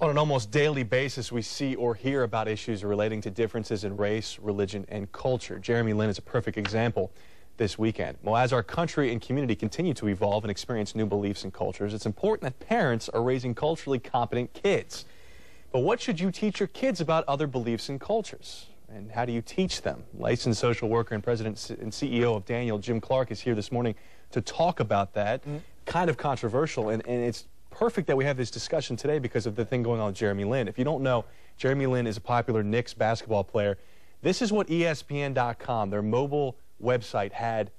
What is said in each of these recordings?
On an almost daily basis, we see or hear about issues relating to differences in race, religion, and culture. Jeremy Lin is a perfect example this weekend. Well, as our country and community continue to evolve and experience new beliefs and cultures, it's important that parents are raising culturally competent kids. But what should you teach your kids about other beliefs and cultures? And how do you teach them? Licensed social worker and president and CEO of Daniel, Jim Clark, is here this morning to talk about that. Kind of controversial, and it's perfect that we have this discussion today because of the thing going on with Jeremy Lin. If you don't know, Jeremy Lin is a popular Knicks basketball player. This is what ESPN.com, their mobile website, had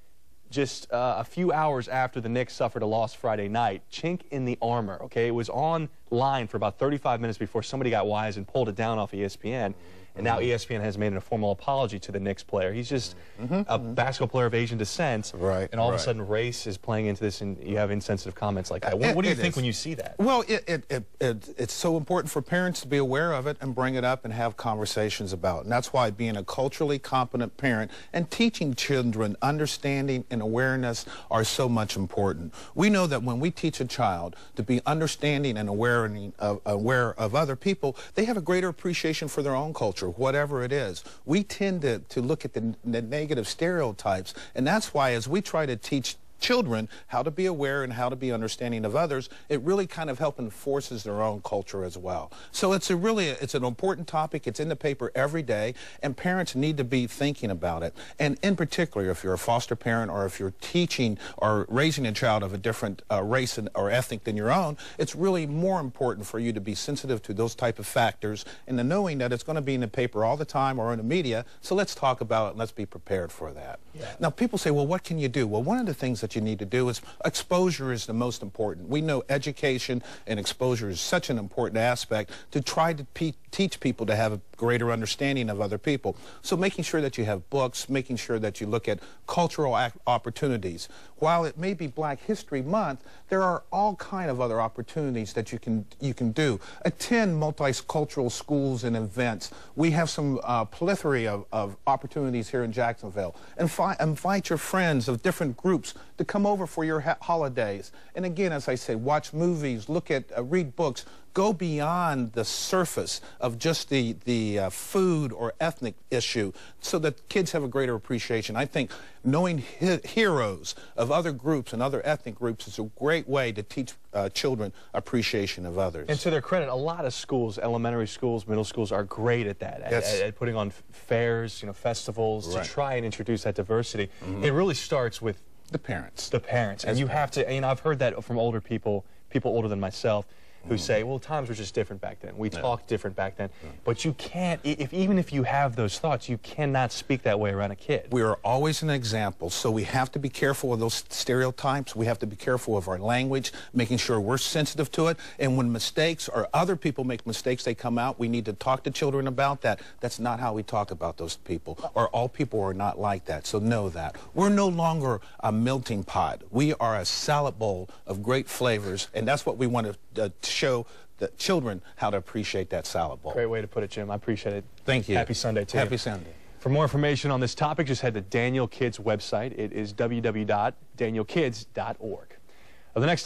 just a few hours after the Knicks suffered a loss Friday night. Chink in the armor, okay? It was online for about 35 minutes before somebody got wise and pulled it down off ESPN. And now ESPN has made a formal apology to the Knicks player. He's just a basketball player of Asian descent. Right. And all of a sudden race is playing into this and you have insensitive comments like that. What do you think when you see that? Well, it's so important for parents to be aware of it and bring it up and have conversations about it. And that's why being a culturally competent parent and teaching children understanding and awareness are so much important. We know that when we teach a child to be understanding and aware of other people, they have a greater appreciation for their own culture, whatever it is. We tend to look at the negative stereotypes, and that's why as we try to teach children how to be aware and how to be understanding of others, it really kind of helps enforces their own culture as well. So it's an important topic. It's in the paper every day, and parents need to be thinking about it. And in particular, if you're a foster parent or if you're teaching or raising a child of a different race or ethnic than your own, it's really more important for you to be sensitive to those type of factors and the knowing that it's going to be in the paper all the time or in the media. So let's talk about it and let's be prepared for that. Yeah. Now, people say, well, what can you do? Well, one of the things that you need to do is exposure is the most important. We know education and exposure is such an important aspect to try to teach people to have a greater understanding of other people. So making sure that you have books, making sure that you look at cultural opportunities. While it may be Black History Month, there are all kind of other opportunities that you can do. Attend multicultural schools and events. We have some plethora of opportunities here in Jacksonville. And invite your friends of different groups to come over for your holidays. And again, as I say, watch movies, read books. Go beyond the surface of just the food or ethnic issue so that kids have a greater appreciation. I think knowing heroes of other groups and other ethnic groups is a great way to teach children appreciation of others. And to their credit, a lot of schools, elementary schools, middle schools, are great at that, at putting on fairs, festivals, to try and introduce that diversity. It really starts with the parents. The parents. And you have to, I've heard that from older people older than myself, who say, well, times were just different back then. We talked different back then. But you can't, even if you have those thoughts, you cannot speak that way around a kid. We are always an example, so we have to be careful of those stereotypes. We have to be careful of our language, making sure we're sensitive to it. And when mistakes or other people make mistakes, they come out, we need to talk to children about that. That's not how we talk about those people, or all people are not like that, so know that. We're no longer a melting pot. We are a salad bowl of great flavors, and that's what we want to show the children how to appreciate that salad bowl. Great way to put it, Jim. I appreciate it. Thank you. Happy Sunday to you. Happy Sunday. For more information on this topic, just head to Daniel Kids' website. It is www.danielkids.org. The next